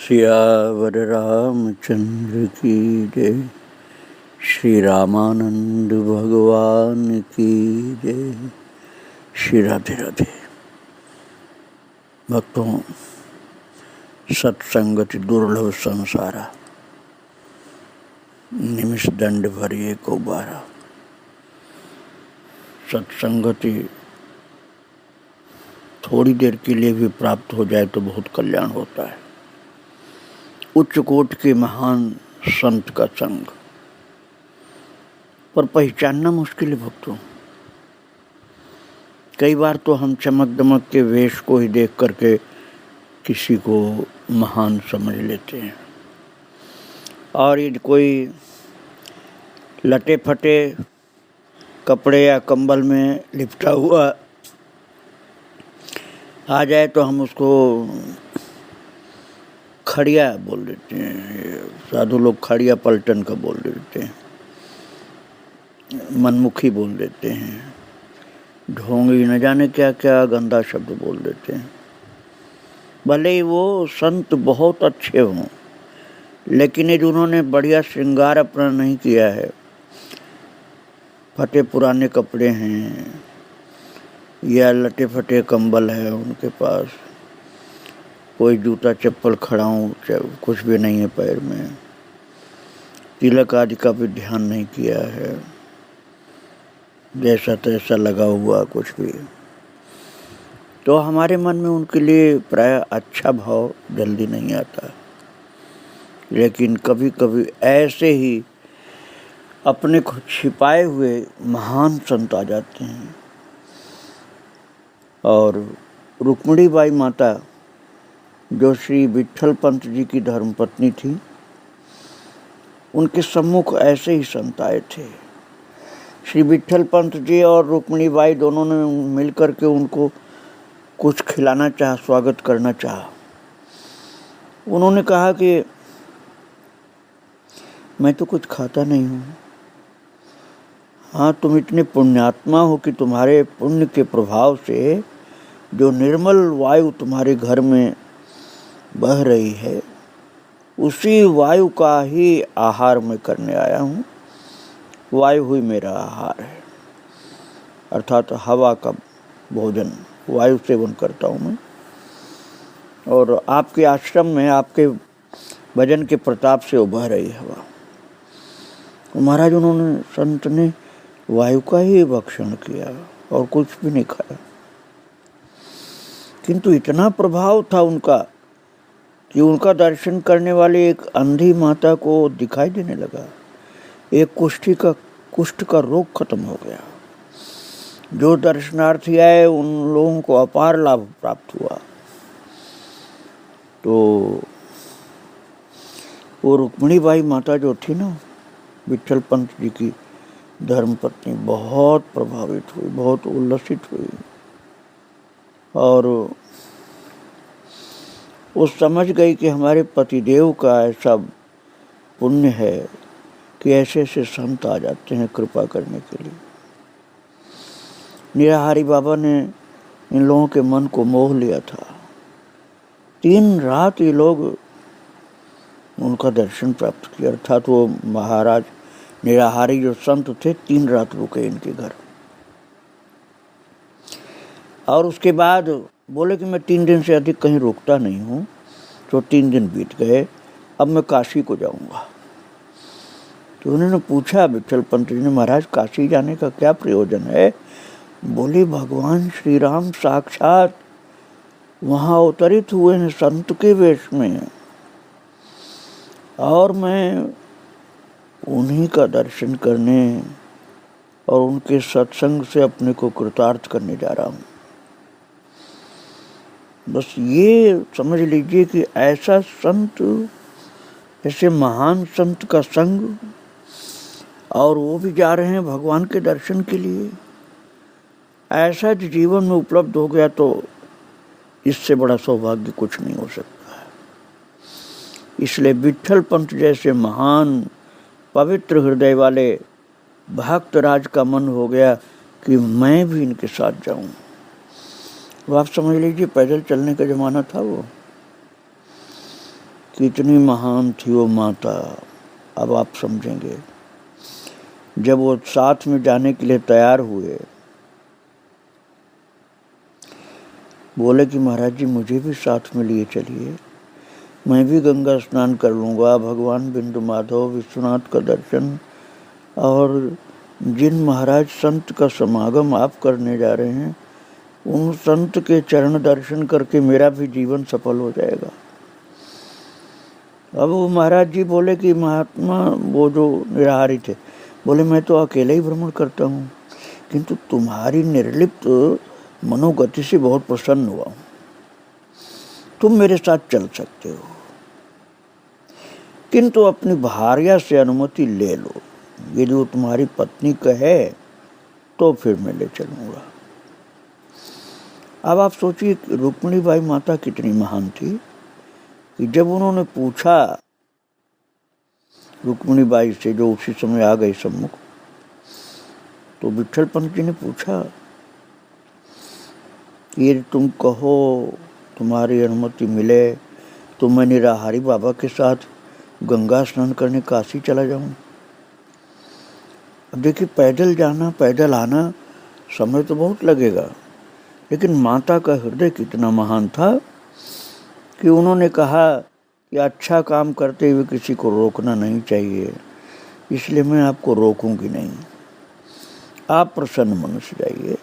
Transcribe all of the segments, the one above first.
सियावर रामचंद्र की जय। श्री रामानंद भगवान की जय। श्री राधे राधे। भक्तों, सत्संगति दुर्लभ संसारा, निमिष दंड भरिए को बारा। सत्संगति थोड़ी देर के लिए भी प्राप्त हो जाए तो बहुत कल्याण होता है। उच्च कोटि के महान संत का संग पर पहचानना मुश्किल है भक्तों। कई बार तो हम चमक दमक के वेश को ही देख करके किसी को महान समझ लेते हैं, और यदि कोई लटे फटे कपड़े या कंबल में लिपटा हुआ आ जाए तो हम उसको खड़िया बोल देते हैं। साधु लोग खड़िया पलटन का बोल देते हैं, मनमुखी बोल देते हैं, ढोंगी न जाने क्या क्या गंदा शब्द बोल देते हैं। भले ही वो संत बहुत अच्छे हों, लेकिन यदि उन्होंने बढ़िया श्रृंगार अपना नहीं किया है, फटे पुराने कपड़े हैं या लटे फटे कंबल है उनके पास, कोई जूता चप्पल खड़ाऊं कुछ भी नहीं है पैर में, तिलक आदि का भी ध्यान नहीं किया है, जैसा तैसा लगा हुआ कुछ भी, तो हमारे मन में उनके लिए प्राय अच्छा भाव जल्दी नहीं आता। लेकिन कभी कभी ऐसे ही अपने को छिपाए हुए महान संत आ जाते हैं। और रुक्मिणी बाई माता, जो श्री विट्ठल पंत जी की धर्मपत्नी थी, उनके सम्मुख ऐसे ही संत आए थे। श्री विट्ठल पंत जी और रुक्मिणी बाई दोनों ने मिलकर के उनको कुछ खिलाना चाहा, स्वागत करना चाहा। उन्होंने कहा कि मैं तो कुछ खाता नहीं हूँ। हाँ, तुम इतने पुण्यात्मा हो कि तुम्हारे पुण्य के प्रभाव से जो निर्मल वायु तुम्हारे घर में बह रही है, उसी वायु का ही आहार मैं करने आया हूँ। वायु हुई मेरा आहार है, अर्थात हवा का भोजन, वायु सेवन करता हूँ मैं। और आपके आश्रम में आपके भजन के प्रताप से उभर रही हवा। महाराज, उन्होंने संत ने वायु का ही भक्षण किया और कुछ भी नहीं खाया, किंतु इतना प्रभाव था उनका कि उनका दर्शन करने वाली एक अंधी माता को दिखाई देने लगा। एक कुष्ठ का रोग खत्म हो गया। जो दर्शनार्थी आए उन लोगों को अपार लाभ प्राप्त हुआ। तो वो रुक्मिणी बाई माता जो थी ना, विट्ठल पंत जी की धर्मपत्नी, बहुत प्रभावित हुई, बहुत उल्लसित हुई, और वो समझ गई कि हमारे पतिदेव का ऐसा पुण्य है कि ऐसे ऐसे संत आ जाते हैं कृपा करने के लिए। निराहारी बाबा ने इन लोगों के मन को मोह लिया था। 3 रात ये लोग उनका दर्शन प्राप्त किया, अर्थात वो महाराज निराहारी जो संत थे 3 रात रुके इनके घर। और उसके बाद बोले कि मैं 3 दिन से अधिक कहीं रुकता नहीं हूँ। तो 3 दिन बीत गए, अब मैं काशी को जाऊँगा। तो उन्होंने पूछा विट्ठल पंत जी ने, महाराज काशी जाने का क्या प्रयोजन है? बोले, भगवान श्री राम साक्षात वहाँ अवतरित हुए हैं संत के वेश में, और मैं उन्हीं का दर्शन करने और उनके सत्संग से अपने को कृतार्थ करने जा रहा हूँ। बस ये समझ लीजिए कि ऐसा संत, ऐसे महान संत का संग, और वो भी जा रहे हैं भगवान के दर्शन के लिए, ऐसा जीवन में उपलब्ध हो गया तो इससे बड़ा सौभाग्य कुछ नहीं हो सकता है। इसलिए विट्ठल पंत जैसे महान पवित्र हृदय वाले भक्त राज का मन हो गया कि मैं भी इनके साथ जाऊं। वो आप समझ लीजिए पैदल चलने का जमाना था वो, कितनी महान थी वो माता। अब आप समझेंगे। जब वो साथ में जाने के लिए तैयार हुए, बोले कि महाराज जी मुझे भी साथ में लिए चलिए, मैं भी गंगा स्नान कर लूँगा, भगवान बिंदु माधव विश्वनाथ का दर्शन, और जिन महाराज संत का समागम आप करने जा रहे हैं उन संत के चरण दर्शन करके मेरा भी जीवन सफल हो जाएगा। अब वो महाराज जी बोले कि महात्मा, वो जो निराहारी थे, बोले मैं तो अकेले ही भ्रमण करता हूँ, किंतु तुम्हारी निर्लिप्त मनोगति से बहुत प्रसन्न हुआ हूँ, तुम मेरे साथ चल सकते हो, किंतु अपनी भार्या से अनुमति ले लो, यदि वो तुम्हारी पत्नी कहे तो फिर मैं ले चलूँगा। अब आप सोचिए रुक्मिणी बाई माता कितनी महान थी कि जब उन्होंने पूछा रुक्मिणी बाई से, जो उसी समय आ गई सम्मुख, तो विट्ठल पंत जी ने पूछा कि यदि तुम कहो, तुम्हारी अनुमति मिले तो मैं निराहारी बाबा के साथ गंगा स्नान करने काशी चला जाऊं। अब देखिए, पैदल जाना पैदल आना समय तो बहुत लगेगा, लेकिन माता का हृदय कितना महान था कि उन्होंने कहा कि अच्छा काम करते हुए किसी को रोकना नहीं चाहिए, इसलिए मैं आपको रोकूंगी नहीं, आप प्रसन्न मन से जाइए।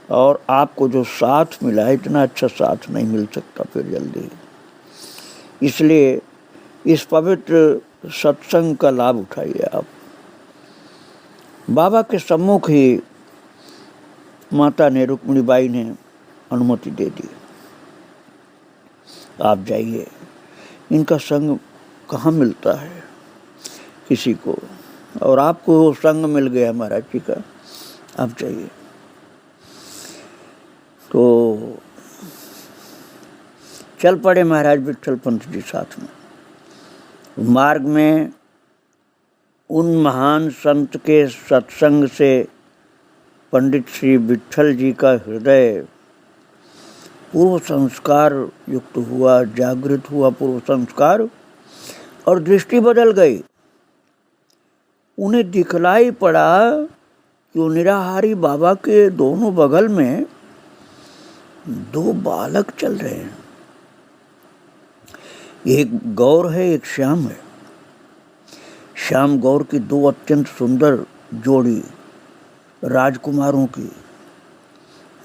और आपको जो साथ मिला है, इतना अच्छा साथ नहीं मिल सकता फिर जल्दी, इसलिए इस पवित्र सत्संग का लाभ उठाइए आप। बाबा के सम्मुख ही माता ने, रुक्मिणी बाई ने अनुमति दे दी, आप जाइए। इनका संग कहाँ मिलता है किसी को, और आपको वो संग मिल गया महाराज जी का, आप जाइए। तो चल पड़े महाराज विट्ठल पंत जी साथ में। मार्ग में उन महान संत के सत्संग से पंडित श्री विट्ठल जी का हृदय पूर्व संस्कार युक्त हुआ, जागृत हुआ पूर्व संस्कार, और दृष्टि बदल गई। उन्हें दिखलाई पड़ा कि वो निराहारी बाबा के दोनों बगल में दो बालक चल रहे हैं, एक गौर है, एक श्याम है। श्याम गौर की दो अत्यंत सुंदर जोड़ी राजकुमारों की,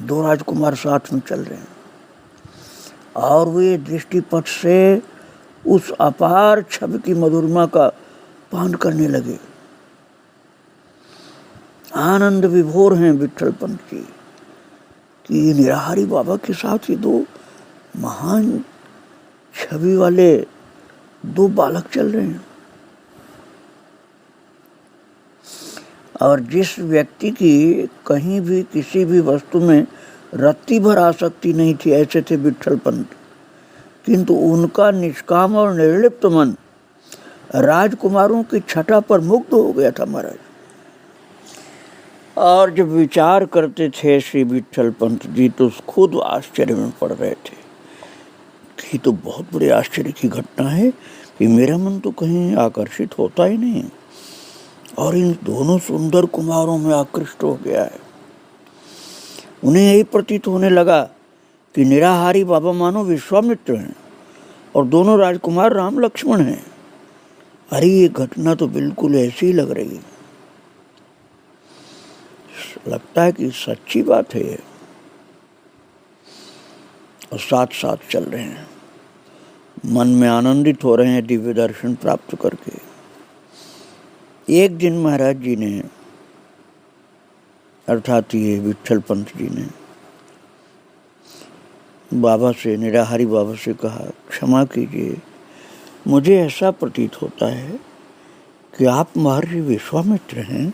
दो राजकुमार साथ में चल रहे हैं, और वे दृष्टिपथ से उस अपार छवि की मधुरिमा का पान करने लगे। आनंद विभोर हैं विट्ठल पंत जी कि निराहारी बाबा के साथ ही दो महान छवि वाले दो बालक चल रहे हैं। और जिस व्यक्ति की कहीं भी किसी भी वस्तु में रत्ती भर आसक्ति नहीं थी, ऐसे थे विट्ठल पंत, किंतु उनका निष्काम और निर्लिप्त मन राजकुमारों की छटा पर मुग्ध हो गया था महाराज। और जब विचार करते थे श्री विट्ठल पंत जी, तो खुद आश्चर्य में पड़ रहे थे कि तो बहुत बड़े आश्चर्य की घटना है कि मेरा मन तो कहीं आकर्षित होता ही नहीं, और इन दोनों सुंदर कुमारों में आकृष्ट हो गया है। उन्हें यही प्रतीत होने लगा कि निराहारी बाबा मानो विश्वामित्र हैं और दोनों राजकुमार राम लक्ष्मण हैं। अरे ये घटना तो बिल्कुल ऐसी ही लग रही है, लगता है कि सच्ची बात है ये। और साथ साथ चल रहे हैं, मन में आनंदित हो रहे हैं दिव्य दर्शन प्राप्त करके। एक दिन महाराज जी ने, अर्थात ये विट्ठल पंत जी ने बाबा से, निराहारी बाबा से कहा, क्षमा कीजिए, मुझे ऐसा प्रतीत होता है कि आप महर्षि विश्वामित्र हैं,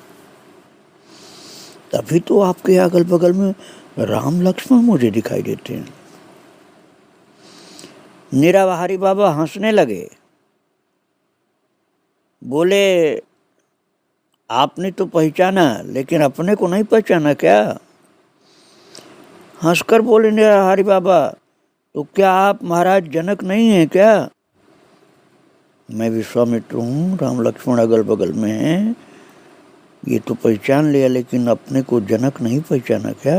तभी तो आपके अगल बगल में राम लक्ष्मण मुझे दिखाई देते हैं। निराहारी बाबा हंसने लगे, बोले आपने तो पहचाना, लेकिन अपने को नहीं पहचाना क्या? हंसकर बोले निराहारी बाबा तो क्या आप महाराज जनक नहीं हैं क्या? मैं विश्वामित्र हूँ, राम लक्ष्मण अगल बगल में हैं, ये तो पहचान लिया, लेकिन अपने को जनक नहीं पहचाना क्या?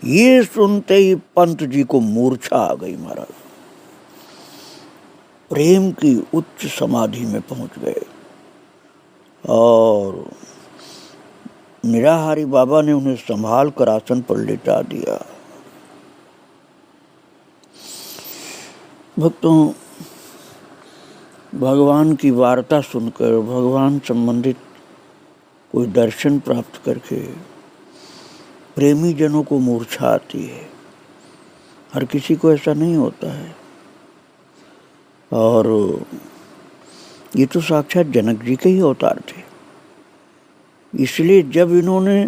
ये सुनते ही पंत जी को मूर्छा आ गई महाराज, प्रेम की उच्च समाधि में पहुंच गए। और निराहारी बाबा ने उन्हें संभाल कर आसन पर लिटा दिया। भक्तों, भगवान की वार्ता सुनकर, भगवान संबंधित कोई दर्शन प्राप्त करके प्रेमी जनों को मूर्छा आती है। हर किसी को ऐसा नहीं होता है। और ये तो साक्षात जनक जी के ही अवतार थे। इसलिए जब इन्होंने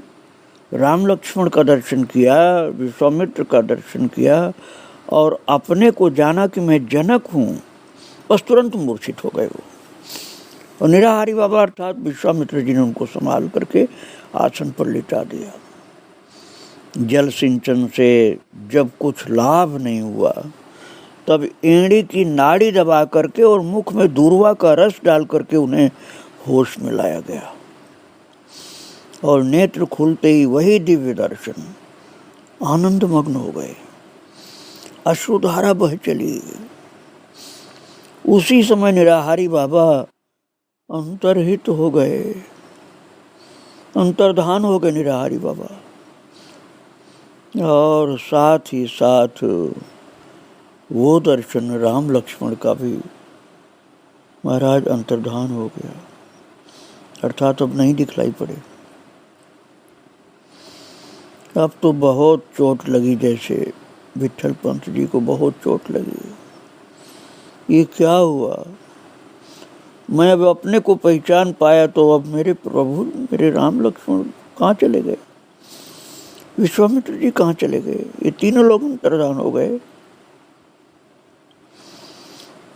राम लक्ष्मण का दर्शन किया, विश्वामित्र का दर्शन किया और अपने को जाना कि मैं जनक हूँ, बस तुरंत मूर्छित हो गए वो। और निराहारी बाबा अर्थात विश्वामित्र जी ने उनको संभाल करके आसन पर लिटा दिया। जल सिंचन से जब कुछ लाभ नहीं हुआ, तब एड़ी की नाड़ी दबा करके और मुख में दूर्वा का रस डाल करके उन्हें होश में लाया गया। और नेत्र खुलते ही वही दिव्य दर्शन, आनंद मग्न हो गए, अश्रुधारा बह चली। उसी समय निराहारी बाबा अंतर्हित हो गए, अंतर्धान हो गए निराहारी बाबा। और साथ ही साथ वो दर्शन राम लक्ष्मण का भी महाराज अंतर्धान हो गया, अर्थात अब नहीं दिखलाई पड़े। अब तो बहुत चोट लगी, जैसे विट्ठल पंत जी को बहुत चोट लगी। ये क्या हुआ? मैं अब अपने को पहचान पाया तो अब मेरे प्रभु, मेरे राम लक्ष्मण कहाँ चले गए? विश्वामित्र जी कहाँ चले गए? ये तीनों लोग अंतर्धान हो गए।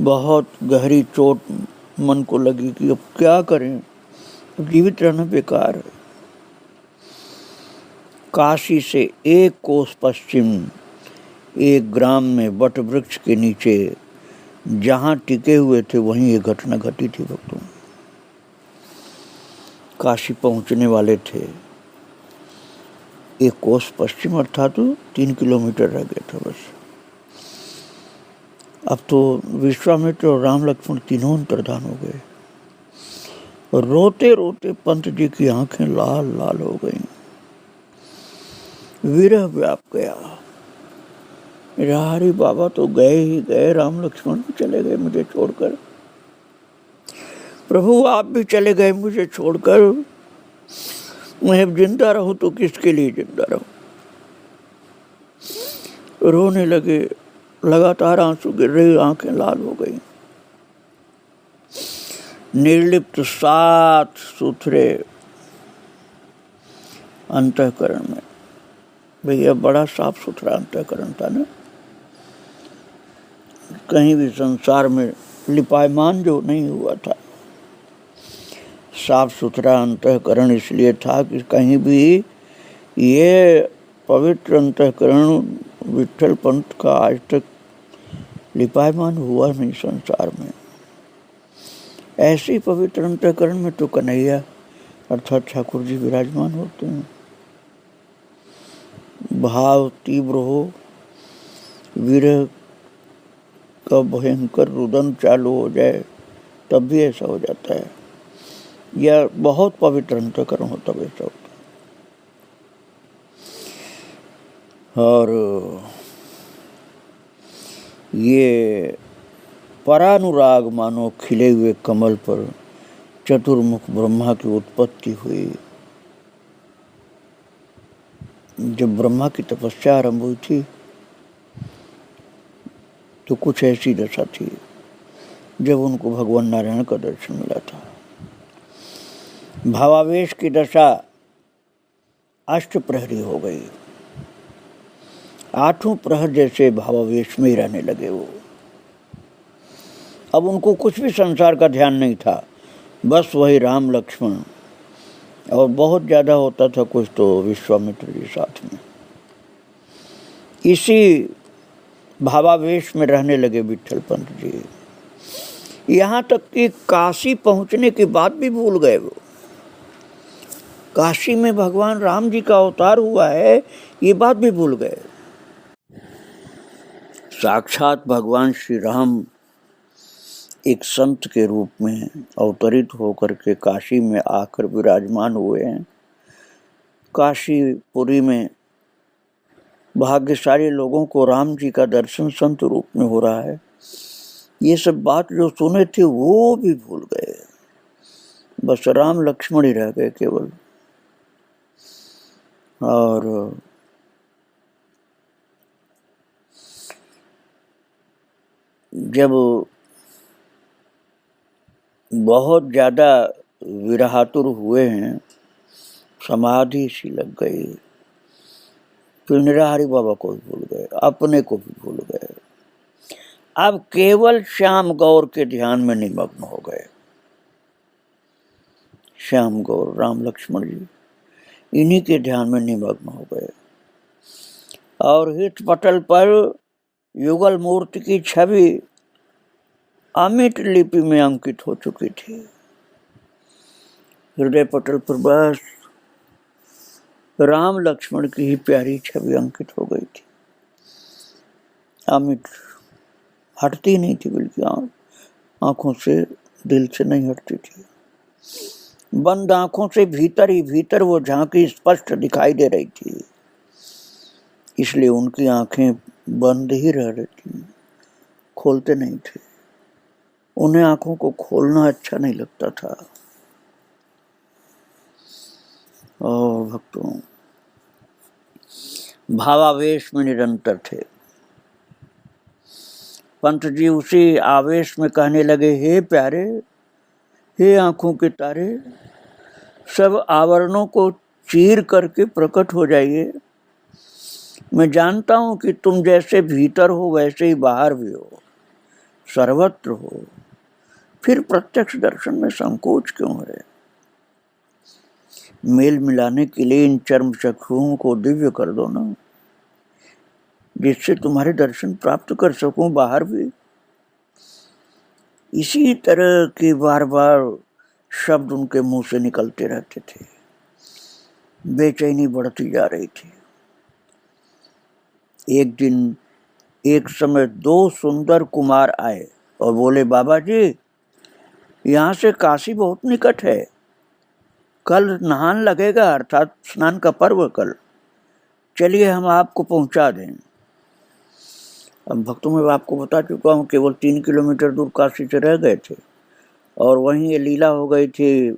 बहुत गहरी चोट मन को लगी कि अब क्या करें, जीवित रहना बेकार है। काशी से 1 कोस पश्चिम एक ग्राम में वट वृक्ष के नीचे जहाँ टिके हुए थे, वहीं ये घटना घटी थी। भक्तों, काशी पहुँचने वाले थे, 1 कोस पश्चिम अर्थात 3 किलोमीटर रह गया था बस। अब तो विश्वामित्र और राम लक्ष्मण तीनों अंतर्धान हो गए। और रोते रोते पंत जी की आंखें लाल लाल हो गईं, विरह व्याप गया। निराहारी बाबा तो गए ही गए, राम लक्ष्मण भी चले गए मुझे छोड़कर। प्रभु आप भी चले गए मुझे छोड़कर। मैं अब जिंदा रहूं तो किसके लिए जिंदा रहूं? रोने लगे, लगातार आंसू गिर रहे, आंखें लाल हो गई। निर्लिप्त साफ सुथरे अंतःकरण में, भैया बड़ा साफ सुथरा अंतःकरण था ना, कहीं भी संसार में लिपायमान जो नहीं हुआ था। साफ सुथरा अंतःकरण इसलिए था कि कहीं भी ये पवित्र अंतःकरण विट्ठल पंत का आज तक लिपायमान हुआ नहीं संसार में। ऐसे पवित्र अंतःकरण में तो कन्हैया अर्थात ठाकुर जी विराजमान होते हैं। भाव तीव्र हो, विरह का भयंकर रुदन चालू हो जाए, तब भी ऐसा हो जाता है, या बहुत पवित्र अंतःकरण हो तब ऐसा होता है। और ये परानुराग मानो खिले हुए कमल पर चतुर्मुख ब्रह्मा की उत्पत्ति हुई। जब ब्रह्मा की तपस्या आरंभ हुई थी तो कुछ ऐसी दशा थी जब उनको भगवान नारायण का दर्शन मिला था। भावावेश की दशा अष्ट प्रहरी हो गई, 8 प्रहर जैसे भावावेश में ही रहने लगे वो। अब उनको कुछ भी संसार का ध्यान नहीं था, बस वही राम लक्ष्मण, और बहुत ज़्यादा होता था कुछ तो विश्वामित्र जी साथ में। इसी भावावेश में रहने लगे विट्ठल पंत जी। यहाँ तक कि काशी पहुंचने के बाद भी भूल गए वो। काशी में भगवान राम जी का अवतार हुआ है ये बात भी भूल गए। साक्षात भगवान श्री राम एक संत के रूप में अवतरित होकर के काशी में आकर विराजमान हुए हैं। काशीपुरी में भाग्यशाली लोगों को राम जी का दर्शन संत रूप में हो रहा है। ये सब बात जो सुने थे वो भी भूल गए, बस राम लक्ष्मण ही रह गए केवल। और जब बहुत ज्यादा विरहातुर हुए हैं, समाधि सी लग गई, फिर निराहारी बाबा को भी भूल गए, अपने को भी भूल गए। अब केवल श्याम गौर के ध्यान में निमग्न हो गए। श्याम गौर राम लक्ष्मण जी इन्हीं के ध्यान में निमग्न हो गए। और हित पटल पर युगल मूर्ति की छवि अमिट लिपि में अंकित हो चुकी थी। हृदय पटल पर बस राम लक्ष्मण की ही प्यारी छवि अंकित हो गई थी। अमिट हटती नहीं थी, बल्कि आंखों से, दिल से नहीं हटती थी। बंद आंखों से भीतर ही भीतर वो झांकी स्पष्ट दिखाई दे रही थी, इसलिए उनकी आंखें बंद ही रह रही थी, खोलते नहीं थे। उन्हें आंखों को खोलना अच्छा नहीं लगता था। और भक्तों भावावेश में निरंतर थे। पंत जी उसी आवेश में कहने लगे, हे प्यारे, हे आंखों के तारे, सब आवरणों को चीर करके प्रकट हो जाइए। मैं जानता हूं कि तुम जैसे भीतर हो वैसे ही बाहर भी हो, सर्वत्र हो, फिर प्रत्यक्ष दर्शन में संकोच क्यों है? मेल मिलाने के लिए इन चर्म चक्षुओं को दिव्य कर दो ना, जिससे तुम्हारे दर्शन प्राप्त कर सकूं बाहर भी। इसी तरह के बार बार शब्द उनके मुंह से निकलते रहते थे। बेचैनी बढ़ती जा रही थी। एक दिन एक समय दो सुंदर कुमार आए और बोले, बाबा जी, यहाँ से काशी बहुत निकट है, कल नहान लगेगा, अर्थात स्नान का पर्व कल, चलिए हम आपको पहुंचा दें। अब भक्तों में आपको बता चुका हूँ, केवल 3 किलोमीटर दूर काशी से रह गए थे और वहीं ये लीला हो गई थी।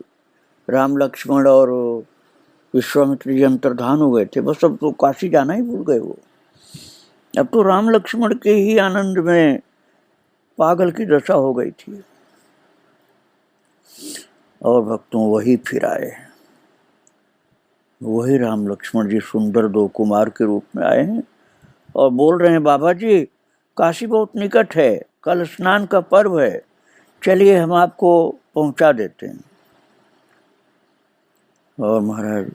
राम लक्ष्मण और विश्वामित्र जी अंतर्धान हो गए थे, बस अब तो काशी जाना ही भूल गए वो। अब तो राम लक्ष्मण के ही आनंद में पागल की दशा हो गई थी। और भक्तों वही फिर आए, वही राम लक्ष्मण जी सुंदर दो कुमार के रूप में आए हैं और बोल रहे हैं, बाबा जी, काशी बहुत निकट है, कल स्नान का पर्व है, चलिए हम आपको पहुंचा देते हैं। और महाराज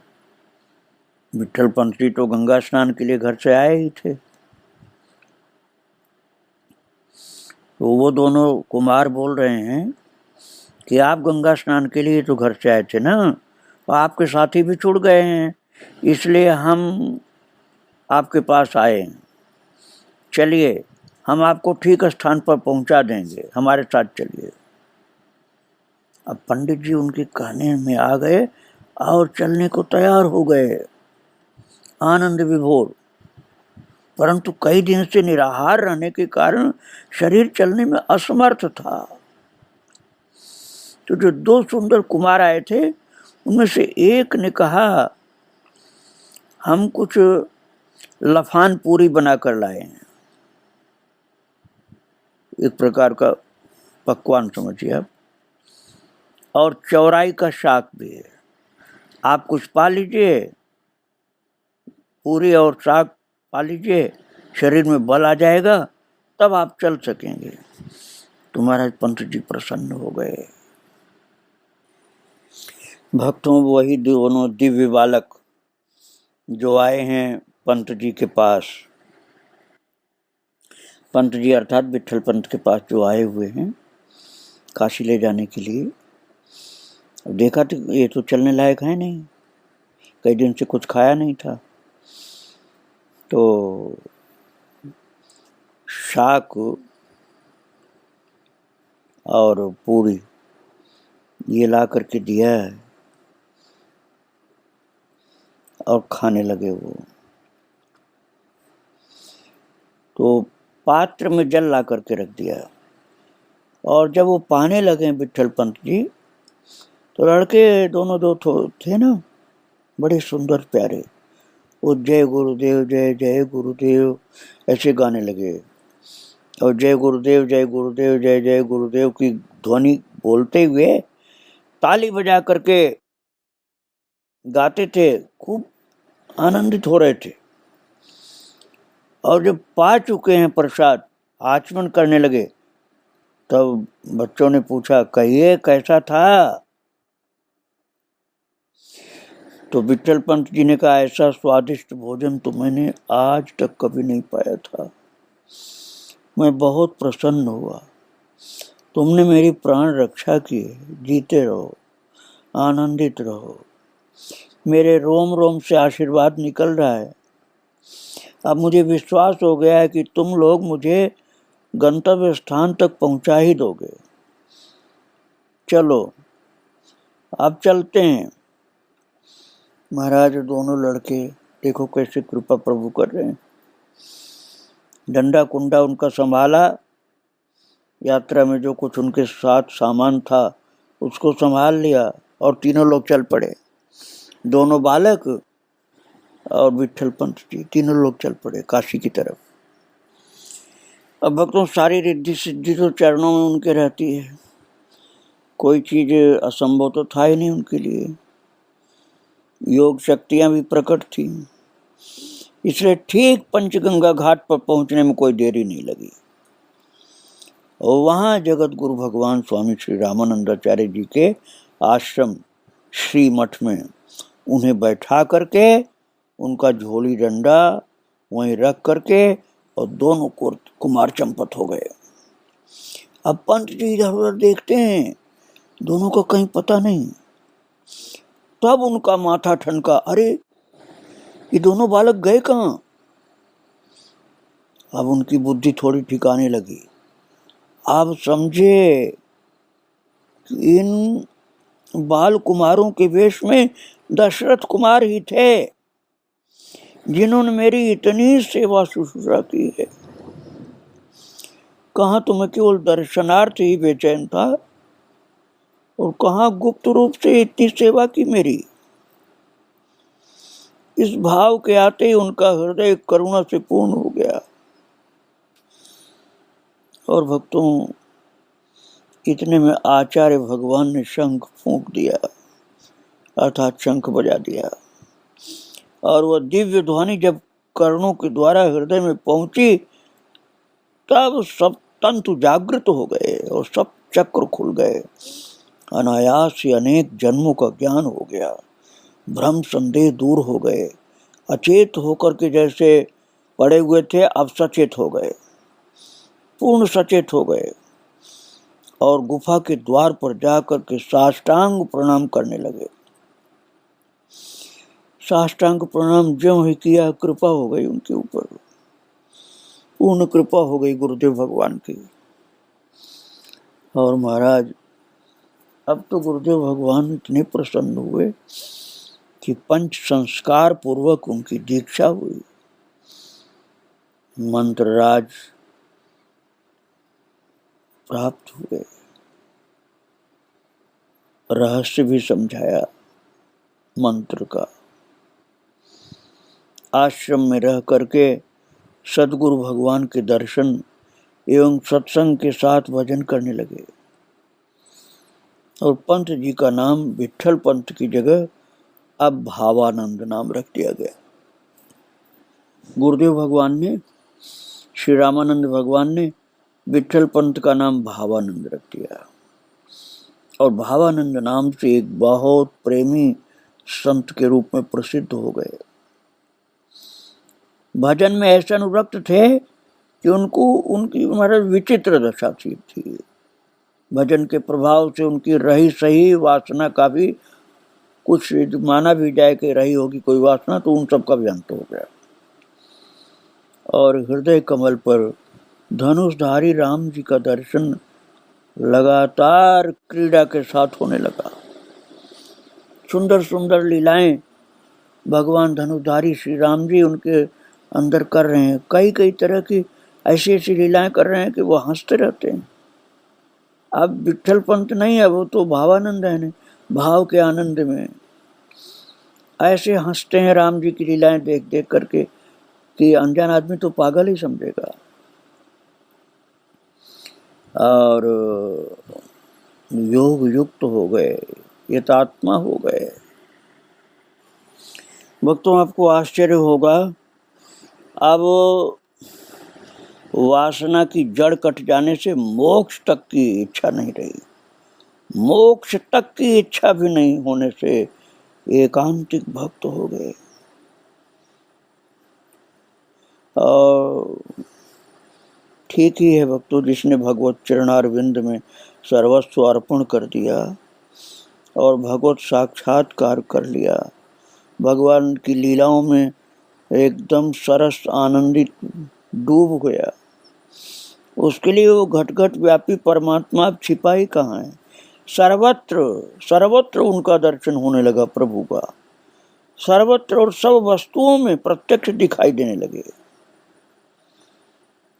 विट्ठल पंत जी तो गंगा स्नान के लिए घर से आए ही थे। तो वो दोनों कुमार बोल रहे हैं कि आप गंगा स्नान के लिए तो घर से आए थे ना, तो आपके साथी भी छूट गए हैं, इसलिए हम आपके पास आए, चलिए हम आपको ठीक स्थान पर पहुंचा देंगे, हमारे साथ चलिए। अब पंडित जी उनके कहने में आ गए और चलने को तैयार हो गए, आनंद विभोर। परंतु कई दिन से निराहार रहने के कारण शरीर चलने में असमर्थ था। तो जो दो सुंदर कुमार आए थे उनमें से एक ने कहा, हम कुछ लफान पूरी बनाकर लाए हैं, एक प्रकार का पकवान समझिए आप, और चौराई का शाक भी है, आप कुछ पा लीजिए, पूरी और शाक पा लीजिए, शरीर में बल आ जाएगा, तब आप चल सकेंगे। तो महाराज पंत जी प्रसन्न हो गए। भक्तों वही दोनों दिव्य बालक जो आए हैं पंत जी के पास, पंत जी अर्थात विट्ठल पंत के पास जो आए हुए हैं काशी ले जाने के लिए, देखा तो ये तो चलने लायक है नहीं, कई दिन से कुछ खाया नहीं था, तो शाक और पूरी ये ला करके दिया है और खाने लगे वो। तो पात्र में जल ला करके रख दिया, और जब वो पाने लगे विट्ठल पंत जी, तो लड़के दोनों दो थे ना, बड़े सुंदर प्यारे, वो जय गुरुदेव जय जय गुरुदेव ऐसे गाने लगे, और जय गुरुदेव जय गुरुदेव जय जय गुरुदेव की ध्वनि बोलते हुए ताली बजा करके गाते थे, खूब आनंदित हो रहे थे। और जब पा चुके हैं प्रसाद, आचमन करने लगे, तब बच्चों ने पूछा, कहिए कैसा था? तो विट्ठल पंत जी ने कहा, ऐसा स्वादिष्ट भोजन तो मैंने आज तक कभी नहीं पाया था, मैं बहुत प्रसन्न हुआ, तुमने मेरी प्राण रक्षा की, जीते रहो, आनंदित रहो, मेरे रोम रोम से आशीर्वाद निकल रहा है। अब मुझे विश्वास हो गया है कि तुम लोग मुझे गंतव्य स्थान तक पहुंचा ही दोगे। चलो अब चलते हैं। महाराज दोनों लड़के देखो कैसे कृपा प्रभु कर रहे हैं, डंडा कुंडा उनका संभाला, यात्रा में जो कुछ उनके साथ सामान था उसको संभाल लिया, और तीनों लोग चल पड़े, दोनों बालक और विट्ठल पंत जी, तीनों लोग चल पड़े काशी की तरफ। अब भक्तों सारी रिद्धि सिद्धि तो चरणों में उनके रहती है, कोई चीज असंभव तो था ही नहीं उनके लिए, योग शक्तियां भी प्रकट थी, इसलिए ठीक पंचगंगा घाट पर पहुंचने में कोई देरी नहीं लगी। और वहां जगत गुरु भगवान स्वामी श्री रामानंदाचार्य जी के आश्रम श्री मठ में उन्हें बैठा करके, उनका झोली डंडा वहीं रख करके, और दोनों कुमार चंपत हो गए। अब पंत जी इधर उधर देखते हैं, दोनों का कहीं पता नहीं, तब उनका माथा ठनका, अरे ये दोनों बालक गए कहाँ? अब उनकी बुद्धि थोड़ी ठिकाने लगी, आप समझे कि इन बाल कुमारों के वेश में दशरथ कुमार ही थे, जिन्होंने मेरी इतनी सेवा शुश्रूषा की है। कहाँ तो मैं केवल दर्शनार्थ ही बेचैन था, और कहाँ गुप्त रूप से इतनी सेवा की मेरी। इस भाव के आते ही उनका हृदय करुणा से पूर्ण हो गया। और भक्तों इतने में आचार्य भगवान ने शंख फूंक दिया, अर्थात शंख बजा दिया, और वह दिव्य ध्वनि जब कर्णों के द्वारा हृदय में पहुंची, तब सब तंतु जागृत हो गए और सब चक्र खुल गए, अनायास से अनेक जन्मों का ज्ञान हो गया, भ्रम संदेह दूर हो गए, अचेत होकर के जैसे पड़े हुए थे अब सचेत हो गए, पूर्ण सचेत हो गए, और गुफा के द्वार पर जाकर के साष्टांग प्रणाम करने लगे। साष्टांग प्रणाम ज्यों ही किया, कृपा हो गई उनके ऊपर, पूर्ण कृपा हो गई गुरुदेव भगवान की। और महाराज अब तो गुरुदेव भगवान इतने प्रसन्न हुए कि पंच संस्कार पूर्वक उनकी दीक्षा हुई, मंत्रराज प्राप्त हुए, रहस्य भी समझाया मंत्र का। आश्रम में रह करके सदगुरु भगवान के दर्शन एवं सत्संग के साथ भजन करने लगे, और पंत जी का नाम विट्ठल पंत की जगह अब भावानंद नाम रख दिया गया। गुरुदेव भगवान ने, श्री रामानंद भगवान ने विट्ठल पंत का नाम भावानंद रख दिया, और भावानंद नाम से एक बहुत प्रेमी संत के रूप में प्रसिद्ध हो गए। भजन में ऐसे अनुरक्त थे कि कि उनको उनकी महाराज विचित्र दशा थी। भजन के प्रभाव से उनकी रही सही वासना का भी कुछ माना भी जाए कि रही होगी कोई वासना, तो उन सब का भी अंत हो गया। और हृदय कमल पर धनुषधारी राम जी का दर्शन लगातार क्रीड़ा के साथ होने लगा। सुंदर सुंदर लीलाएं भगवान धनुषधारी श्री राम जी उनके अंदर कर रहे हैं। कई कई तरह की ऐसी ऐसी लीलाएं कर रहे हैं कि वो हंसते रहते हैं। अब विट्ठल पंत नहीं है, वो तो भावानंद है, भाव के आनंद में ऐसे हंसते हैं राम जी की लीलाएं देख देख करके कि अनजान आदमी तो पागल ही समझेगा। और योग युक्त हो गए, यथात्मा हो गए। भक्तों, आपको आश्चर्य होगा, अब वासना की जड़ कट जाने से मोक्ष तक की इच्छा नहीं रही। मोक्ष तक की इच्छा भी नहीं होने से एकांतिक भक्त हो गए। और ठीक ही है भक्तों, जिसने भगवत चरणारविंद में सर्वस्व अर्पण कर दिया और भगवत साक्षात्कार कर लिया, भगवान की लीलाओं में एकदम सरस आनंदित डूब गया, उसके लिए वो घट घट व्यापी परमात्मा छिपा ही कहाँ है। सर्वत्र सर्वत्र उनका दर्शन होने लगा प्रभु का, सर्वत्र और सब वस्तुओं में प्रत्यक्ष दिखाई देने लगे।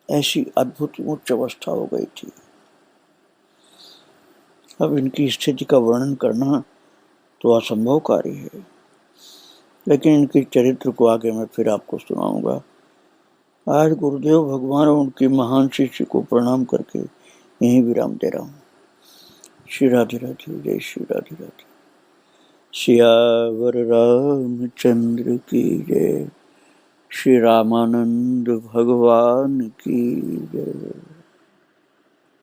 ऐसी अद्भुत उच्च अवस्था हो गई थी। अब इनकी स्थिति का वर्णन करना तो असंभव कार्य है, लेकिन इनके चरित्र को आगे मैं फिर आपको सुनाऊंगा। आज गुरुदेव भगवान और उनके महान शिष्य को प्रणाम करके यहीं विराम दे रहा हूँ। श्री राधे राधे, जय श्री राधे राधे। सियावर रामचंद्र की जय, श्री रामानंद भगवान की जय।